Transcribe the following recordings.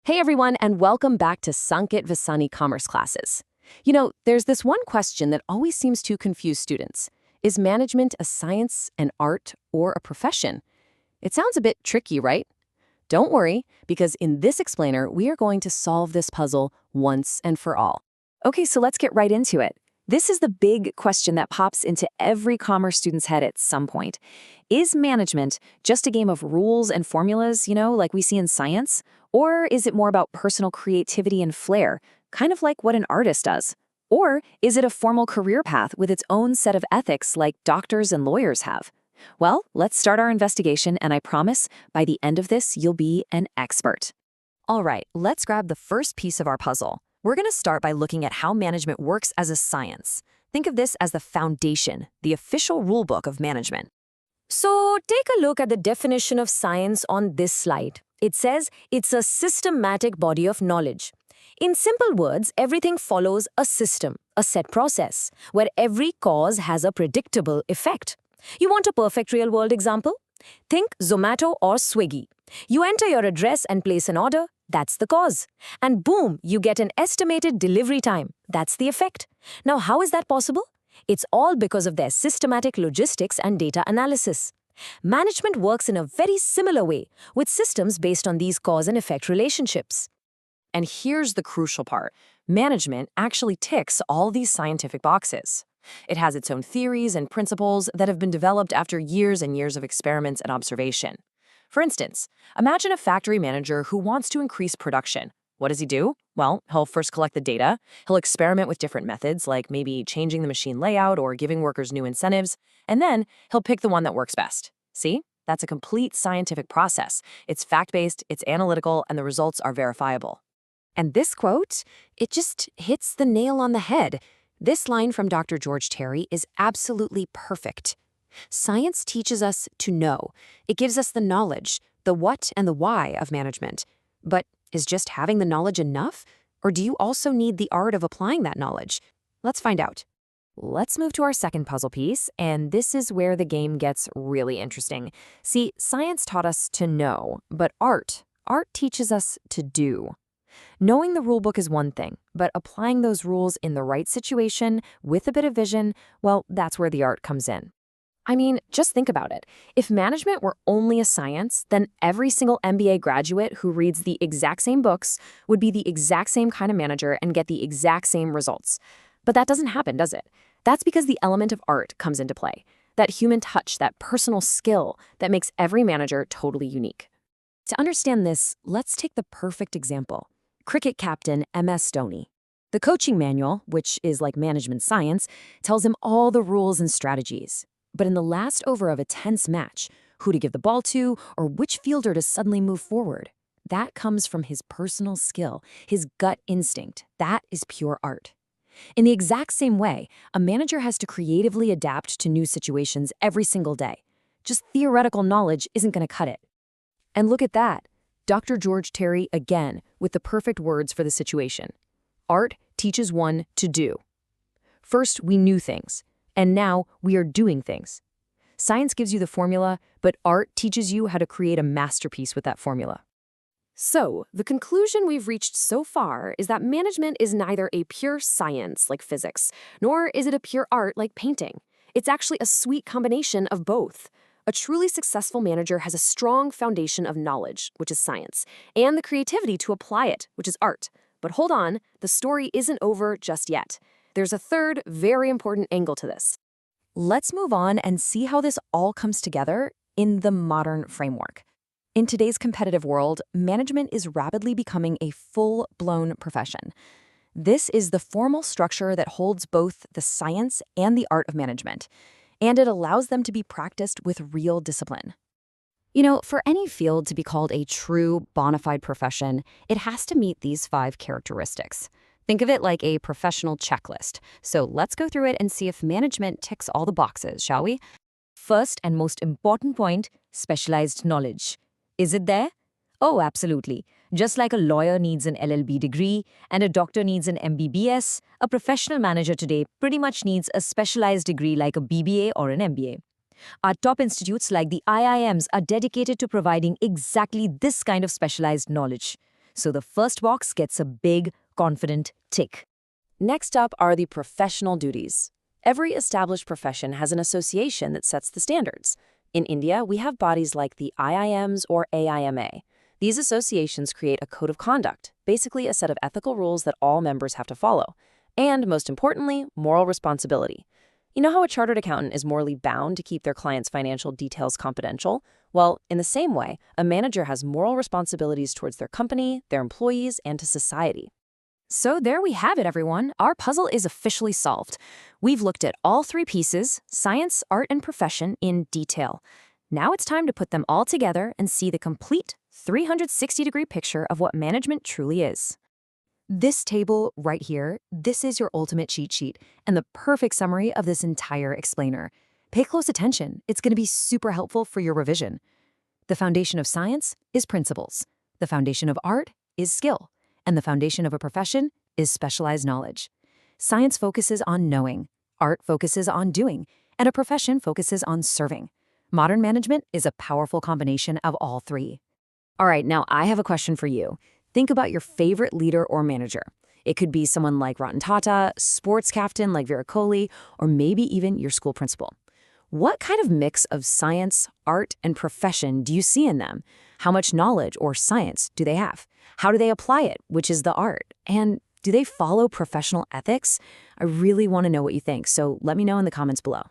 Hey everyone, and welcome back to Sanket Vasani Commerce classes. There's this one question that always seems to confuse students. Is management a science, an art, or a profession? It sounds a bit tricky, right? Don't worry, because in this explainer, we are going to solve this puzzle once and for all. Okay, so let's get right into it. This is the big question that pops into every commerce student's head at some point. Is management just a game of rules and formulas, like we see in science? Or is it more about personal creativity and flair, kind of like what an artist does? Or is it a formal career path with its own set of ethics like doctors and lawyers have? Well, let's start our investigation, and I promise, by the end of this, you'll be an expert. All right, let's grab the first piece of our puzzle. We're going to start by looking at how management works as a science. Think of this as the foundation, the official rulebook of management. So take a look at the definition of science on this slide. It says it's a systematic body of knowledge. In simple words, everything follows a system, a set process, where every cause has a predictable effect. You want a perfect real-world example? Think Zomato or Swiggy. You enter your address and place an order. That's the cause. And boom, you get an estimated delivery time. That's the effect. Now, how is that possible? It's all because of their systematic logistics and data analysis. Management works in a very similar way, with systems based on these cause and effect relationships. And here's the crucial part. Management actually ticks all these scientific boxes. It has its own theories and principles that have been developed after years and years of experiments and observation. For instance, imagine a factory manager who wants to increase production. What does he do? Well, he'll first collect the data. He'll experiment with different methods, like maybe changing the machine layout or giving workers new incentives, and then he'll pick the one that works best. See? That's a complete scientific process. It's fact-based, it's analytical, and the results are verifiable. And this quote, it just hits the nail on the head. This line from Dr. George Terry is absolutely perfect. Science teaches us to know. It gives us the knowledge, the what and the why of management. But is just having the knowledge enough? Or do you also need the art of applying that knowledge? Let's find out. Let's move to our second puzzle piece, and this is where the game gets really interesting. See, science taught us to know, but art teaches us to do. Knowing the rulebook is one thing, but applying those rules in the right situation with a bit of vision, well, that's where the art comes in. I mean, just think about it. If management were only a science, then every single MBA graduate who reads the exact same books would be the exact same kind of manager and get the exact same results. But that doesn't happen, does it? That's because the element of art comes into play. That human touch, that personal skill that makes every manager totally unique. To understand this, let's take the perfect example. Cricket captain MS Dhoni. The coaching manual, which is like management science, tells him all the rules and strategies. But in the last over of a tense match, who to give the ball to or which fielder to suddenly move forward, that comes from his personal skill, his gut instinct. That is pure art. In the exact same way, a manager has to creatively adapt to new situations every single day. Just theoretical knowledge isn't going to cut it. And look at that. Dr. George Terry again with the perfect words for the situation. Art teaches one to do. First, we knew things. And now we are doing things. Science gives you the formula, but art teaches you how to create a masterpiece with that formula. So, the conclusion we've reached so far is that management is neither a pure science like physics, nor is it a pure art like painting. It's actually a sweet combination of both. A truly successful manager has a strong foundation of knowledge, which is science, and the creativity to apply it, which is art. But hold on, the story isn't over just yet. There's a third, very important angle to this. Let's move on and see how this all comes together in the modern framework. In today's competitive world, management is rapidly becoming a full-blown profession. This is the formal structure that holds both the science and the art of management, and it allows them to be practiced with real discipline. For any field to be called a true bona fide profession, it has to meet these 5 characteristics. Think of it like a professional checklist. So let's go through it and see if management ticks all the boxes, shall we? First and most important point, specialized knowledge. Is it there? Oh, absolutely. Just like a lawyer needs an LLB degree and a doctor needs an MBBS, a professional manager today pretty much needs a specialized degree like a BBA or an MBA. Our top institutes like the IIMs are dedicated to providing exactly this kind of specialized knowledge. So the first box gets a big, confident tick. Next up are the professional duties. Every established profession has an association that sets the standards. In India, we have bodies like the IIMs or AIMA. These associations create a code of conduct, basically a set of ethical rules that all members have to follow. And most importantly, moral responsibility. You know how a chartered accountant is morally bound to keep their clients' financial details confidential? Well, in the same way, a manager has moral responsibilities towards their company, their employees, and to society. So there we have it, everyone. Our puzzle is officially solved. We've looked at all three pieces, science, art, and profession, in detail. Now it's time to put them all together and see the complete 360-degree picture of what management truly is. This table right here, this is your ultimate cheat sheet and the perfect summary of this entire explainer. Pay close attention. It's going to be super helpful for your revision. The foundation of science is principles. The foundation of art is skill. And the foundation of a profession is specialized knowledge. Science focuses on knowing, art focuses on doing, and a profession focuses on serving. Modern management is a powerful combination of all three. All right, now I have a question for you. Think about your favorite leader or manager. It could be someone like Ratan Tata, sports captain like Virat Kohli, or maybe even your school principal. What kind of mix of science, art, and profession do you see in them? How much knowledge or science do they have? How do they apply it, which is the art? And do they follow professional ethics? I really want to know what you think, so let me know in the comments below.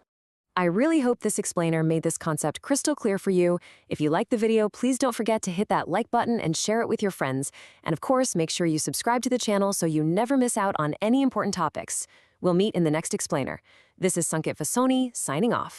I really hope this explainer made this concept crystal clear for you. If you liked the video, please don't forget to hit that like button and share it with your friends. And of course, make sure you subscribe to the channel so you never miss out on any important topics. We'll meet in the next explainer. This is Sanket Vasoni, signing off.